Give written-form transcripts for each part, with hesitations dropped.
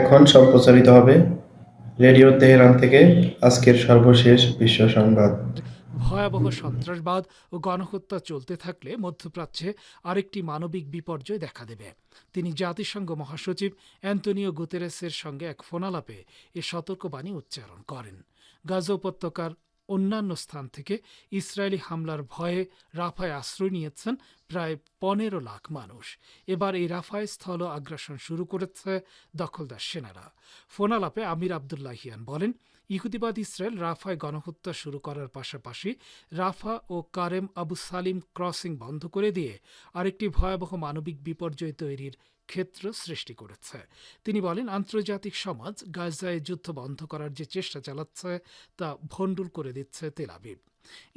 এখন সম্প্রচারিত হবে রেডিও তেহরান থেকে আজকের সর্বশেষ বিশ্ব সংবাদ। ভয়াবহ সন্ত্রাসবাদ ও গণহত্যা চলতে থাকলে মধ্যপ্রাচ্যে আরেকটি মানবিক বিপর্যয় দেখা দেবে। তিনি জাতিসংঘ মহাসচিব অ্যান্তোনিও গুতেরেসের সঙ্গে এক ফোনালাপে এ সতর্কবাণী উচ্চারণ করেন। গাজা উপত্যকার অন্যান্য স্থান থেকে ইসরায়েলি হামলার ভয়ে রাফায় আশ্রয় নিয়েছেন প্রায় ১৫ লাখ মানুষ। এবার এই রাফায় স্থল আগ্রাসন শুরু করেছে দখলদার সেনারা। ফোনালাপে আমির আবদুল্লাহিয়ান বলেন, ইহুদিবাদ ইসরায়েল রাফায় গণহত্যা শুরু করার পাশাপাশি রাফা ও কারেম আবু সালিম ক্রসিং বন্ধ করে দিয়ে আরেকটি ভয়াবহ মানবিক বিপর্যয় তৈরির ক্ষেত্র সৃষ্টি করেছে। তিনি বলেন, আন্তর্জাতিক সমাজ গাজায় যুদ্ধ বন্ধ করার যে চেষ্টা চালাচ্ছে তা ভণ্ডুল করে দিচ্ছে তেল আবিব।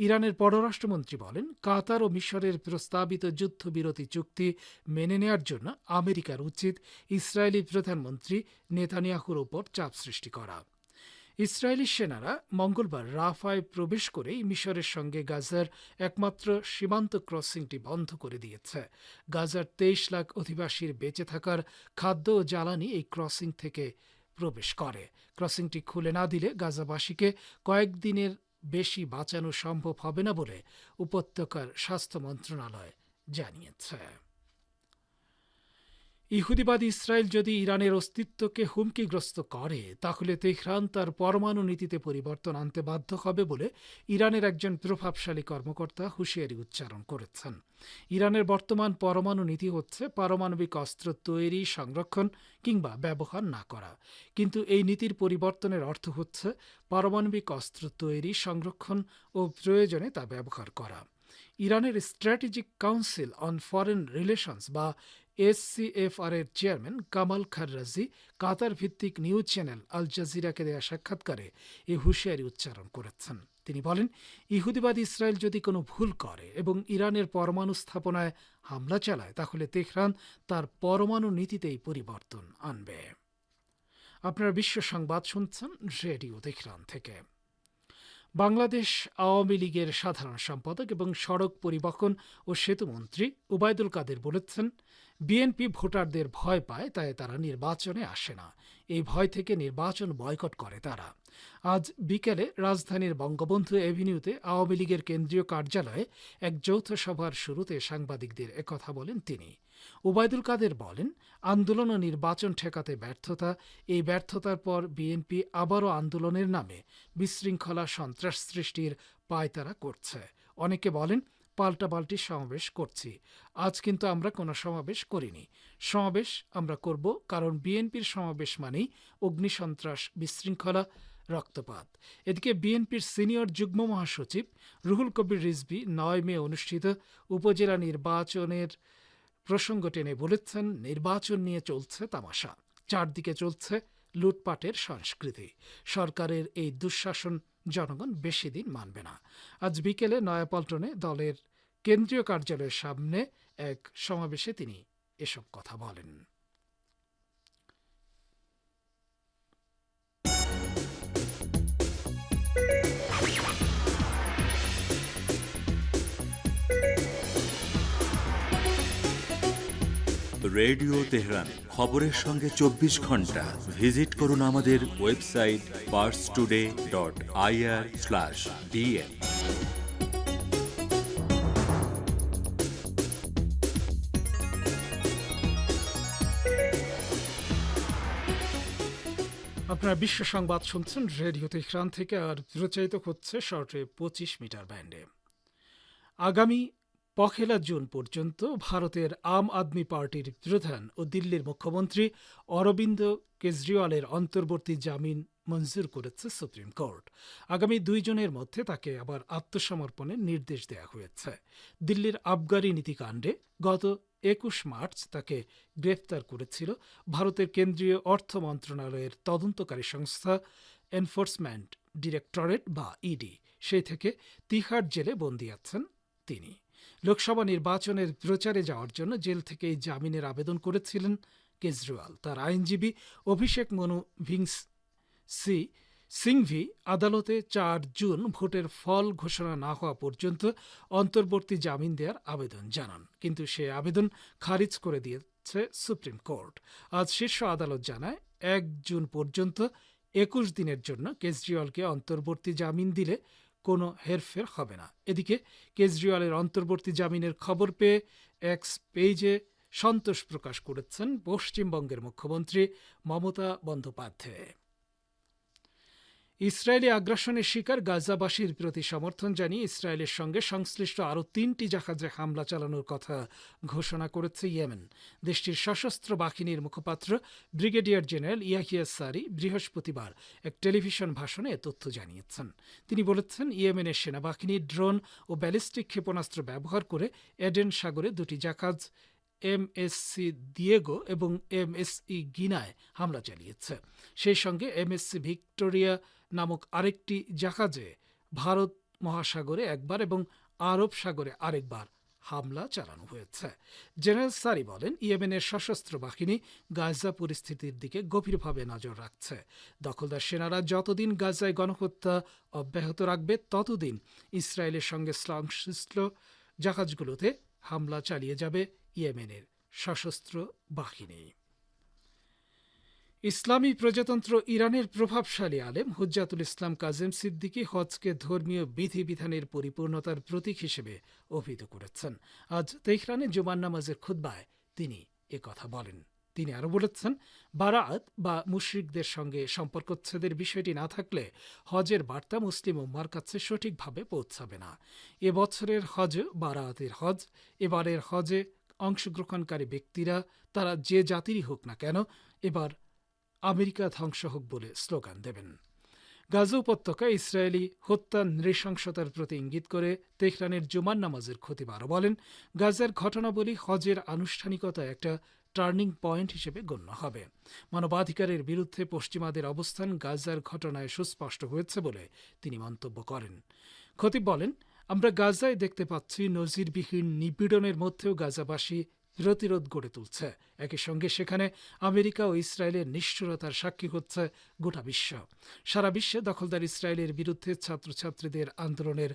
ইরানের পররাষ্ট্রমন্ত্রী বলেন, কাতার ও মিশরের প্রস্তাবিত যুদ্ধবিরতি চুক্তি মেনে নেয়ার জন্য আমেরিকার উচিত ইসরায়েলি প্রধানমন্ত্রী নেতানিয়াহুর ওপর চাপ সৃষ্টি করা। ইসরায়েলি সেনারা মঙ্গলবার রাফায় প্রবেশ করেই মিশরের সঙ্গে গাজার একমাত্র সীমান্ত ক্রসিংটি বন্ধ করে দিয়েছে। গাজার ২৩ লাখ অধিবাসীর বেঁচে থাকার খাদ্য ও জ্বালানি এই ক্রসিং থেকে প্রবেশ করে। ক্রসিংটি খুলে না দিলে গাজাবাসীকে কয়েকদিনের বেশি বাঁচানো সম্ভব হবে না বলে উপত্যকার স্বাস্থ্য মন্ত্রণালয় জানিয়েছে। ইহুদিবাদী ইসরায়েল যদি ইরানের অস্তিত্বকে হুমকিগ্রস্ত করে তাহলে তেহরান তার পরমাণু নীতিতে পরিবর্তন আনতে বাধ্য হবে বলে ইরানের একজন প্রভাবশালী কর্মকর্তা হুঁশিয়ারি উচ্চারণ করেছেন। ইরানের বর্তমান পরমাণু নীতি হচ্ছে পারমাণবিক অস্ত্র তৈরি, সংরক্ষণ কিংবা ব্যবহার না করা। কিন্তু এই নীতির পরিবর্তনের অর্থ হচ্ছে পারমাণবিক অস্ত্র তৈরি, সংরক্ষণ ও প্রয়োজনে তা ব্যবহার করা। ইরানের strategic council on foreign relations বা এসসিএফআর এর চেয়ারম্যান কামাল খাররাজি কাতার ভিত্তিক নিউজ চ্যানেল আল জাজিরাকে দেয়া সাক্ষাৎকারে এ হুঁশিয়ারি উচ্চারণ করেছেন। তিনি বলেন, ইহুদিবাদী ইসরায়েল যদি কোনো ভুল করে এবং ইরানের পরমাণু স্থাপনায় হামলা চালায় তাহলে তেহরান তার পরমাণু নীতিতেই পরিবর্তন আনবে। আপনারা বিশ্ব সংবাদ শুনছেন রেডিও তেহরান থেকে। বাংলাদেশ আওয়ামী লীগের সাধারণ সম্পাদক এবং সড়ক পরিবহন ও সেতুমন্ত্রী ওবায়দুল কাদের বলেছেন, বিএনপি ভোটারদের ভয় পায়, তাই তারা নির্বাচনে আসে না। এই ভয় থেকে নির্বাচন বয়কট করে তারা। আজ বিকেলে রাজধানীর বঙ্গবন্ধু এভিনিউতে আওয়ামী লীগের কেন্দ্রীয় কার্যালয়ে এক যৌথ সভার শুরুতে সাংবাদিকদের একথা বলেন তিনি। ওবায়দুল কাদের বলেন, আন্দোলন ও নির্বাচন ঠেকাতে ব্যর্থতা, এই ব্যর্থতার পর বিএনপি আবারও আন্দোলনের নামে বিশৃঙ্খলা, সন্ত্রাস সৃষ্টির পায়তারা করছে। অনেকে বলেন পাল্টাপাল্টি সমাবেশ করছি। আজ কিন্তু আমরা কোনো সমাবেশ করিনি। সমাবেশ আমরা করব কারণ বিএনপির সমাবেশ মানেই অগ্নিসন্ত্রাস, বিশৃঙ্খলা, রক্তপাত। এদিকে বিএনপির সিনিয়র যুগ্ম মহাসচিব রুহুল কবির রিজভী ৯ মে অনুষ্ঠিত উপজেলা নির্বাচনের প্রসঙ্গ টেনে বলেছেন, নির্বাচন নিয়ে চলছে তামাশা, চারদিকে চলছে লুটপাটের সংস্কৃতি। সরকারের এই দুঃশাসন জনগণ বেশি দিন মানবে না। আজ বিকেলে নয়াপল্টনে দলের কেন্দ্রীয় কার্যালয়ের সামনে এক সমাবেশে তিনি এসব কথা বলেন। রেডিও তেহরান, খবরের সঙ্গে ২৪ ঘন্টা। ভিজিট করুন আমাদের ওয়েবসাইট parstoday.ir/dn। আপনারা বিশ্ব সংবাদ শুনছেন রেডিও তেহরান থেকে, আর প্রচারিত হচ্ছে শর্টে ২৫ মিটার ব্যান্ডে। আগামী ১ জুন পর্যন্ত ভারতের আম আদমি পার্টির প্রধান ও দিল্লির মুখ্যমন্ত্রী অরবিন্দ কেজরিওয়ালের অন্তর্বর্তী জামিন মঞ্জুর করেছে সুপ্রিম কোর্ট। আগামী ২ জনের মধ্যে তাকে আবার আত্মসমর্পণের নির্দেশ দেওয়া হয়েছে। দিল্লির আবগারি নীতিকাণ্ডে গত ২১ মার্চ তাকে গ্রেফতার করেছিল ভারতের কেন্দ্রীয় অর্থ মন্ত্রণালয়ের তদন্তকারী সংস্থা এনফোর্সমেন্ট ডিরেক্টরেট বা ইডি। সেই থেকে তিহার জেলে বন্দী আছেন তিনি। লোকসভা নির্বাচনের প্রচারে যাওয়ার জন্য জেল থেকে এই জামিনের আবেদন করেছিলেন কেজরিওয়াল। তার আইনজীবী অভিষেক মনু সিংভি আদালতে ৪ জুন ভোটের ফল ঘোষণা না হওয়া পর্যন্ত অন্তর্বর্তী জামিন দেওয়ার আবেদন জানান, কিন্তু সে আবেদন খারিজ করে দিয়েছে সুপ্রিম কোর্ট। আজ শীর্ষ আদালত জানায় 1 জুন পর্যন্ত 21 দিনের জন্য কেজরিওয়ালকে অন্তর্বর্তী জামিন দিলে কোনো হেরফের হবে না। এদিকে কেজরিওয়ালের অন্তর্বর্তী জামিনের খবর পেয়ে এক্স পেজে সন্তোষ প্রকাশ করেছেন পশ্চিমবঙ্গের মুখ্যমন্ত্রী মমতা বন্দ্যোপাধ্যায়। ইসরায়েলি আগ্রাসনের শিকার গাজাবাসীর প্রতি সমর্থন জানিয়ে ইসরায়েলের সঙ্গে সংশ্লিষ্ট আরও 3টি জাহাজে হামলা চালানোর কথা ঘোষণা করেছে ইয়েমেন। দেশটির সশস্ত্র বাহিনীর মুখপাত্র ব্রিগেডিয়ার জেনারেল ইয়াহিয়া সারি বৃহস্পতিবার এক টেলিভিশন ভাষণে এ তথ্য জানিয়েছেন। তিনি বলেছেন, ইয়েমেনের সেনাবাহিনী ড্রোন ও ব্যালিস্টিক ক্ষেপণাস্ত্র ব্যবহার করে এডেন সাগরে 2টি জাহাজ এমএসসি দিয়েগো এবং এমএসই গিনায় হামলা চালিয়েছে। সেই সঙ্গে এমএসসি ভিক্টোরিয়া নামক আরেকটি জাহাজে ভারত মহাসাগরে একবার এবং আরব সাগরে আরেকবার হামলা চালানো হয়েছে। জেনারেল সারি বলেন, ইয়েমেনের সশস্ত্র বাহিনী গাজা পরিস্থিতির দিকে গভীরভাবে নজর রাখছে। দখলদার সেনারা যতদিন গাজায় গণহত্যা অব্যাহত রাখবে ততদিন ইসরায়েলের সঙ্গে সংশ্লিষ্ট জাহাজগুলোতে হামলা চালিয়ে যাবে ইয়েমেনের সশস্ত্র বাহিনী। ইসলামী প্রজাতন্ত্র ইরানের প্রভাবশালী আলেম হুজ্জাতুল ইসলাম কাজেম সিদ্দিকী হজকে ধর্মীয় বিধিবিধানের পরিপূর্ণতার প্রতীক হিসেবে অভিহিত করেছেন। আজ তেহরানে জুমার নামাজের খুতবায় তিনি একথা বলেন। তিনি আরও বলেছেন, বারাআত বা মুশরিকদের সঙ্গে সম্পর্কচ্ছেদের বিষয়টি না থাকলে হজের বার্তা মুসলিম উম্মার কাছে সঠিকভাবে পৌঁছাবে না। এবছরের হজ বারাআতের হজ। এবারের হজে অংশগ্রহণকারী ব্যক্তিরা তারা যে জাতিরই হোক না কেন এবার আমেরিকা ধ্বংস হোক বলে স্লোগান দেবেন। গাজা উপত্যকায় ইসরায়েলি হত্যা নৃশংসতার প্রতি ইঙ্গিত করে তেহরানের জুমার নামাজের খতিব আরও বলেন, গাজার ঘটনাবলী হজের আনুষ্ঠানিকতা একটা টার্নিং পয়েন্ট হিসেবে গণ্য হবে। মানবাধিকারের বিরুদ্ধে পশ্চিমাদের অবস্থান গাজার ঘটনায় সুস্পষ্ট হয়েছে বলে তিনি মন্তব্য করেন। খতিব বলেন, আমরা গাজায় দেখতে পাচ্ছি নজিরবিহীন নিপীড়নের মধ্যেও গাজাবাসী প্রতিরোধ গড়ে তুলছে। একই সঙ্গে সেখানে আমেরিকা ও ইসরায়েলের নিষ্ঠুরতার সাক্ষী হচ্ছে গোটা বিশ্ব। সারা বিশ্বে দখলদার ইসরায়েলের বিরুদ্ধে ছাত্রছাত্রীদের আন্দোলনের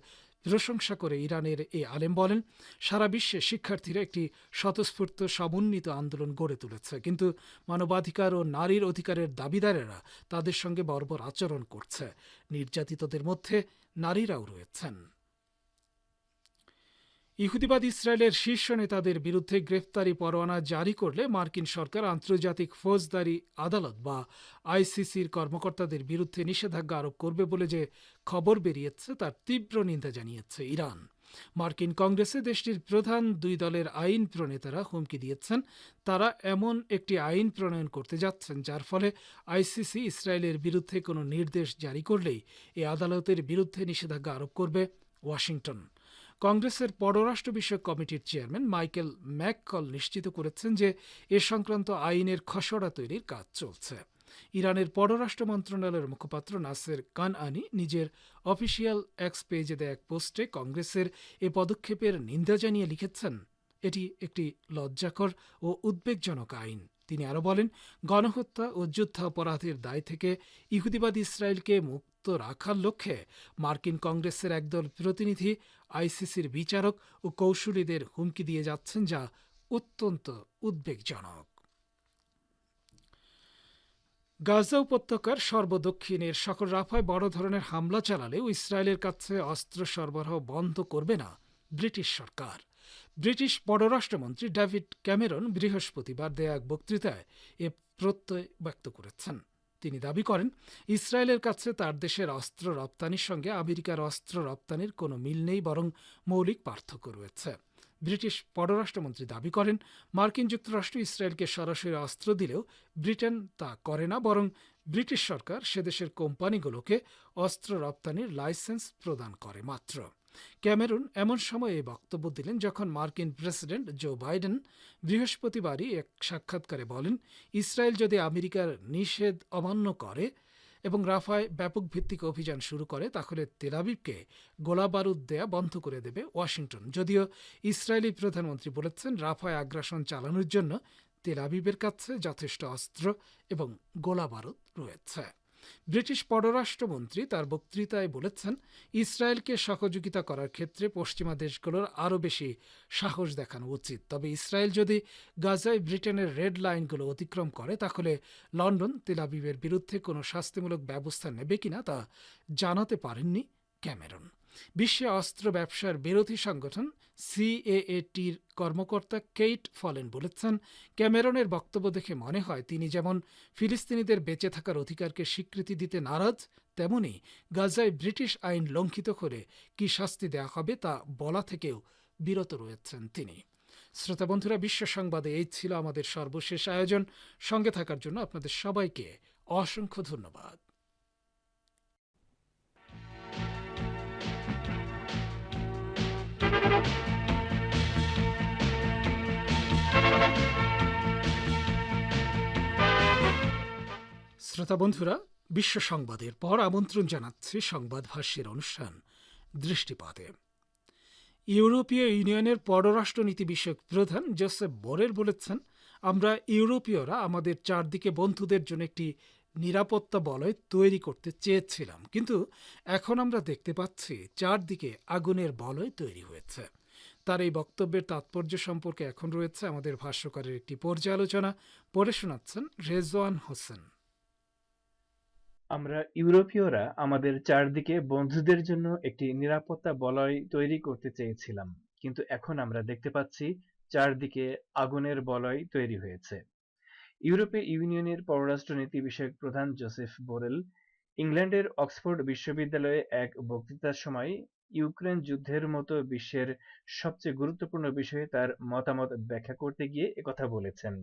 প্রশংসা করে ইরানের এই আলেম বলেন, সারা বিশ্বে শিক্ষার্থীরা একটি স্বতঃস্ফূর্ত সমন্বিত আন্দোলন গড়ে তুলেছে, কিন্তু মানবাধিকার ও নারীর অধিকারের দাবিদারেরা তাদের সঙ্গে বর্বর আচরণ করছে। নির্যাতিতদের মধ্যে নারীরাও রয়েছেন। ইহুদিবাদ ইসরায়েলের শীর্ষ নেতাদের বিরুদ্ধে গ্রেফতারি পরোয়ানা জারি করলে মার্কিন সরকার আন্তর্জাতিক ফৌজদারি আদালত বা আইসিসির কর্মকর্তাদের বিরুদ্ধে নিষেধাজ্ঞা আরোপ করবে বলে যে খবর বেরিয়েছে তার তীব্র নিন্দা জানিয়েছে ইরান। মার্কিন কংগ্রেসে দেশটির প্রধান 2 দলের আইন প্রণেতারা হুমকি দিয়েছেন তারা এমন একটি আইন প্রণয়ন করতে যাচ্ছেন যার ফলে আইসিসি ইসরায়েলের বিরুদ্ধে কোনো নির্দেশ জারি করলেই এই আদালতের বিরুদ্ধে নিষেধাজ্ঞা আরোপ করবে ওয়াশিংটন। কংগ্রেসের পররাষ্ট্র বিষয়ক কমিটির চেয়ারম্যান মাইকেল ম্যাককল নিশ্চিত করেছেন যে এ সংক্রান্ত আইনের খসড়া তৈরির কাজ চলছে। ইরানের পররাষ্ট্র মন্ত্রণালয়ের মুখপাত্র নাসের কানআনি নিজের অফিসিয়াল এক্স পেজে দেয়া এক পোস্টে কংগ্রেসের এ পদক্ষেপের নিন্দা জানিয়ে লিখেছেন, এটি একটি লজ্জাকর ও উদ্বেগজনক আইন। তিনি আরও বলেন, গণহত্যা ও যুদ্ধাপরাধের দায় থেকে ইহুদিবাদ ইসরায়েলকে মুক্ত রাখার লক্ষ্যে মার্কিন কংগ্রেসের একদল প্রতিনিধি আইসিসির বিচারক ও কৌশলীদের হুমকি দিয়ে যাচ্ছেন, যা অত্যন্ত উদ্বেগজনক। গাজা উপত্যকার সর্বদক্ষিণের সকল রাফায় বড় ধরনের হামলা চালালেও ইসরায়েলের কাছে অস্ত্র সরবরাহ বন্ধ করবে না ব্রিটিশ সরকার। ব্রিটিশ পররাষ্ট্রমন্ত্রী ডেভিড ক্যামেরন বৃহস্পতিবার দেয়া এক বক্তৃতায় এ প্রত্যয় ব্যক্ত করেছেন। তিনি দাবি করেন, ইসরায়েলের কাছে তার দেশের অস্ত্র রপ্তানির সঙ্গে আমেরিকার অস্ত্র রপ্তানির কোনো মিল নেই, বরং মৌলিক পার্থক্য রয়েছে। ব্রিটিশ পররাষ্ট্রমন্ত্রী দাবি করেন, মার্কিন যুক্তরাষ্ট্র ইসরায়েলকে সরাসরি অস্ত্র দিলেও ব্রিটেন তা করে না, বরং ব্রিটিশ সরকার সেদেশের কোম্পানিগুলোকে অস্ত্র রপ্তানির লাইসেন্স প্রদান করে মাত্র। ক্যামেরুন এমন সময় এই বক্তব্য দিলেন যখন মার্কিন প্রেসিডেন্ট জো বাইডেন বৃহস্পতিবারই এক সাক্ষাৎকারে বলেন, ইসরায়েল যদি আমেরিকার নিষেধ অমান্য করে এবং রাফায় ব্যাপক ভিত্তিক অভিযান শুরু করে তাহলে তেল আবিবকে গোলাবারুদ দেয়া বন্ধ করে দেবে ওয়াশিংটন। যদিও ইসরায়েলি প্রধানমন্ত্রী বলেছেন, রাফায় আগ্রাসন চালানোর জন্য তেল আবিবের কাছে যথেষ্ট অস্ত্র এবং গোলাবারুদ রয়েছে। ব্রিটিশ পররাষ্ট্রমন্ত্রী তার বক্তৃতায় বলেছেন, ইসরায়েলকে সহযোগিতা করার ক্ষেত্রে পশ্চিমা দেশগুলোর আরও বেশি সাহস দেখানো উচিত। তবে ইসরায়েল যদি গাজায় ব্রিটেনের রেড লাইনগুলো অতিক্রম করে, তাহলে লন্ডন তেল আবিবের বিরুদ্ধে কোনো শাস্তিমূলক ব্যবস্থা নেবে কিনা তা জানাতে পারেননি ক্যামেরন। বিশ্বে অস্ত্র ব্যবসার বিরোধী সংগঠন সিএএটির কর্মকর্তা কেইট ফলেন বলেছেন, ক্যামেরনের বক্তব্য দেখে মনে হয় তিনি যেমন ফিলিস্তিনিদের বেঁচে থাকার অধিকারকে স্বীকৃতি দিতে নারাজ, তেমনি গাজায় ব্রিটিশ আইন লঙ্ঘিত করে কি শাস্তি দেওয়া হবে তা বলা থেকেও বিরত রয়েছেন তিনি। শ্রোতা বন্ধুরা, বিশ্ব সংবাদে এই ছিল আমাদের সর্বশেষ আয়োজন। সঙ্গে থাকার জন্য আপনাদের সবাইকে অসংখ্য ধন্যবাদ। শ্রোতা বন্ধুরা, বিশ্ব সংবাদের পর আমন্ত্রণ জানাচ্ছি সংবাদ ভাষ্যের অনুষ্ঠান দৃষ্টিপাতে। ইউরোপীয় ইউনিয়নের পররাষ্ট্রনীতি বিষয়ক প্রধান জোসেফ বোরেল বলেছেন, আমরা ইউরোপীয়রা আমাদের চারদিকে বন্ধুদের জন্য একটি নিরাপত্তা বলয় তৈরি করতে চেয়েছিলাম, কিন্তু এখন আমরা দেখতে পাচ্ছি চারদিকে আগুনের বলয় তৈরি হয়েছে। তার এই বক্তব্যের তাৎপর্য সম্পর্কে এখন রয়েছে আমাদের ভাষ্যকারের একটি পর্যালোচনা, পড়ে শোনাচ্ছেন রেজওয়ান হোসেন। আমরা ইউরোপীয়রা আমাদের চারদিকে বন্ধুদের জন্য একটি নিরাপত্তা বলয় তৈরি করতে চেয়েছিলাম, কিন্তু এখন আমরা দেখতে পাচ্ছি চারদিকে আগুনের বলয় তৈরি হয়েছে। ইউরোপীয় ইউনিয়নের পররাষ্ট্রনীতি বিষয়ক প্রধান জোসেফ বোরেল ইংল্যান্ডের অক্সফোর্ড বিশ্ববিদ্যালয়ে এক বক্তৃতার সময় ইউক্রেন যুদ্ধের মতো বিশ্বের সবচেয়ে গুরুত্বপূর্ণ বিষয়ে তার মতামত ব্যাখ্যা করতে গিয়ে একথা বলেছেন।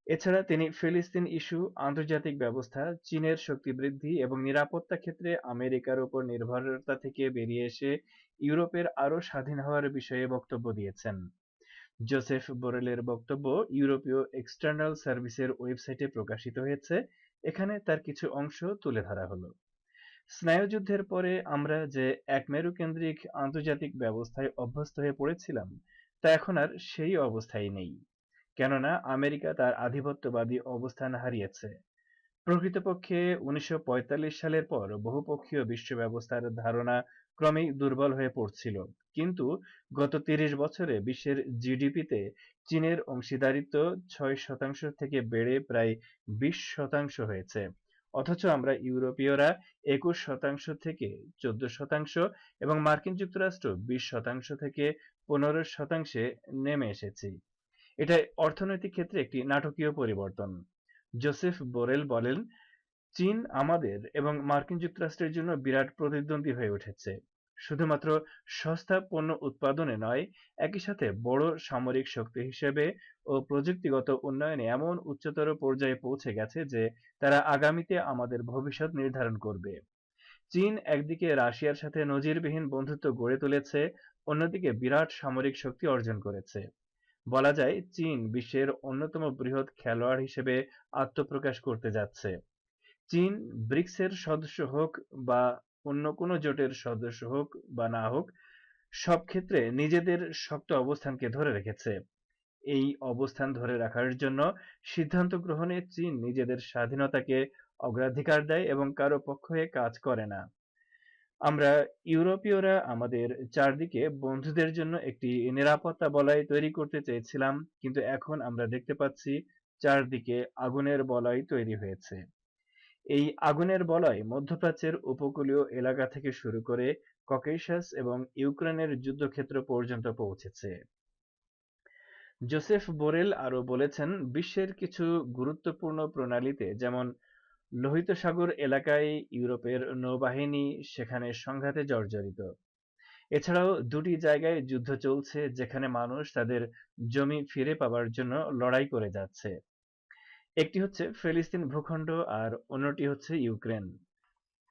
এছাড়া তিনি ফিলিস্তিন ইস্যু, আন্তর্জাতিক ব্যবস্থা, চীনের শক্তি বৃদ্ধি এবং নিরাপত্তা ক্ষেত্রে আমেরিকার উপর নির্ভরতা থেকে বেরিয়ে এসে ইউরোপের আরও স্বাধীন হওয়ার বিষয়ে বক্তব্য দিয়েছেন। জোসেফ বোরেলের বক্তব্য ইউরোপীয় এক্সটার্নাল সার্ভিসের ওয়েবসাইটে প্রকাশিত হয়েছে। এখানে তার কিছু অংশ তুলে ধরা হলো। স্নায়ুযুদ্ধের পরে আমরা যে একমেরুকেন্দ্রিক আন্তর্জাতিক ব্যবস্থায় অভ্যস্ত হয়ে পড়েছিলাম, তা এখন আর সেই অবস্থায় নেই, কেননা আমেরিকা তার আধিপত্যবাদী অবস্থান হারিয়েছে। প্রকৃতপক্ষে 1945 সালের পর বহুপক্ষীয় বিশ্ব ব্যবস্থার ধারণা ক্রমেই দুর্বল হয়ে পড়ছিল, কিন্তু গত 30 বছরে বিশ্বের জিডিপিতে চীনের অংশীদারিত্ব 6% থেকে বেড়ে প্রায় 20% হয়েছে, অথচ আমরা ইউরোপীয়রা 21% থেকে 14% এবং মার্কিন যুক্তরাষ্ট্র 20% থেকে 15%-এ নেমে এসেছি। এটা অর্থনৈতিক ক্ষেত্রে একটি নাটকীয় পরিবর্তন। জোসেফ বোরেল বলেন, চীন আমাদের এবং মার্কিন যুক্তরাষ্ট্রের জন্য বিরাট প্রতিদ্বন্দ্বী হয়ে উঠেছে। শুধুমাত্র সস্তা পণ্য উৎপাদনে নয়, একই সাথে বড় সামরিক শক্তি হিসেবে ও প্রযুক্তিগত উন্নয়নে এমন উচ্চতর পর্যায়ে পৌঁছে গেছে যে তারা আগামীতে আমাদের ভবিষ্যৎ নির্ধারণ করবে। চীন একদিকে রাশিয়ার সাথে নজিরবিহীন বন্ধুত্ব গড়ে তুলেছে, অন্যদিকে বিরাট সামরিক শক্তি অর্জন করেছে। বলা যায় চীন বিশ্বের অন্যতম বৃহৎ খেলোয়াড় হিসেবে আত্মপ্রকাশ করতে যাচ্ছে। চীন ব্রিক্সের সদস্য হোক বা অন্য কোনো জোটের সদস্য হোক বা না হোক, সব ক্ষেত্রে নিজেদের শক্ত অবস্থানকে ধরে রেখেছে। এই অবস্থান ধরে রাখার জন্য সিদ্ধান্ত গ্রহণে চীন নিজেদের স্বাধীনতাকে অগ্রাধিকার দেয় এবং কারো পক্ষ হয়ে কাজ করে না। আমরা ইউরোপীয়রা আমাদের চারদিকে বন্ধুদের জন্য একটি নিরাপত্তা বলয় তৈরি করতে চেয়েছিলাম, কিন্তু এখন আমরা দেখতে পাচ্ছি চারদিকে আগুনের বলয় তৈরি হয়েছে। এই আগুনের বলয় মধ্যপ্রাচ্যের উপকূলীয় এলাকা থেকে শুরু করে ককেশাস এবং ইউক্রেনের যুদ্ধক্ষেত্র পর্যন্ত পৌঁছেছে। জোসেফ বোরেল আরো বলেছেন, বিশ্বের কিছু গুরুত্বপূর্ণ প্রণালীতে, যেমন লোহিত সাগর এলাকায় ইউরোপের নৌবাহিনী সেখানে সংঘাতে জর্জরিত। এছাড়াও দুটি জায়গায় যুদ্ধ চলছে যেখানে মানুষ তাদের জমি ফিরে পাবার জন্য লড়াই করে যাচ্ছে। একটি হচ্ছে ফিলিস্তিন ভূখণ্ড আর অন্যটি হচ্ছে ইউক্রেন।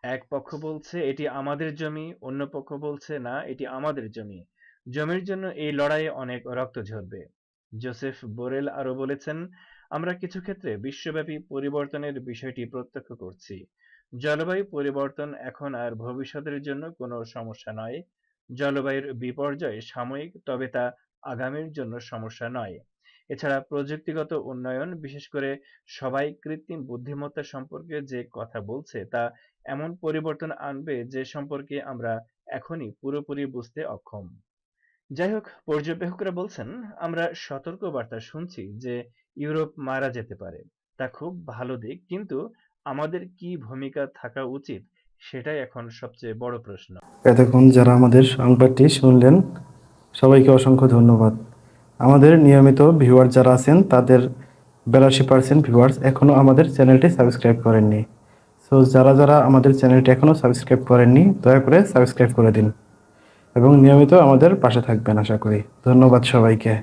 এক পক্ষ বলছে এটি আমাদের জমি, অন্য পক্ষ বলছে না, এটি আমাদের জমি। জমির জন্য এই লড়াইয়ে অনেক রক্ত ঝরবে। জোসেফ বোরেল আরো বলেছেন, আমরা কিছু ক্ষেত্রে বিশ্বব্যাপী পরিবর্তনের বিষয়টি প্রত্যক্ষ করছি। জলবায়ু পরিবর্তন এখন আর ভবিষ্যতের জন্য কোনো সমস্যা নয়। জলবায়ুর বিপর্যয় সাময়িক, তবে তা আগামীর জন্য সমস্যা নয়। এছাড়া প্রযুক্তিগত উন্নয়ন, বিশেষ করে সবাই কৃত্রিম বুদ্ধিমত্তা সম্পর্কে যে কথা বলছে তা এমন পরিবর্তন আনবে যে সম্পর্কে আমরা এখনই পুরোপুরি বুঝতে অক্ষম। যাই হোক, পর্যবেক্ষকরা বলছেন, আমরা সতর্কবার্তা শুনছি যে ইউরোপ মারা যেতে পারে। তা খুব ভালো দিক, কিন্তু আমাদের কি ভূমিকা থাকা উচিত সেটাই এখন সবচেয়ে বড় প্রশ্ন। এতক্ষণ যারা আমাদের সংবাদটি শুনলেন, সবাইকে অসংখ্য ধন্যবাদ। আমাদের নিয়মিত ভিউয়ার যারা আছেন তাদের 82% ভিউয়ার্স এখনও আমাদের চ্যানেলটি সাবস্ক্রাইব করেননি। সো যারা যারা আমাদের চ্যানেলটি এখনও সাবস্ক্রাইব করেননি, দয়া করে সাবস্ক্রাইব করে দিন এবং নিয়মিত আমাদের পাশে থাকবেন আশা করি। ধন্যবাদ সবাইকে।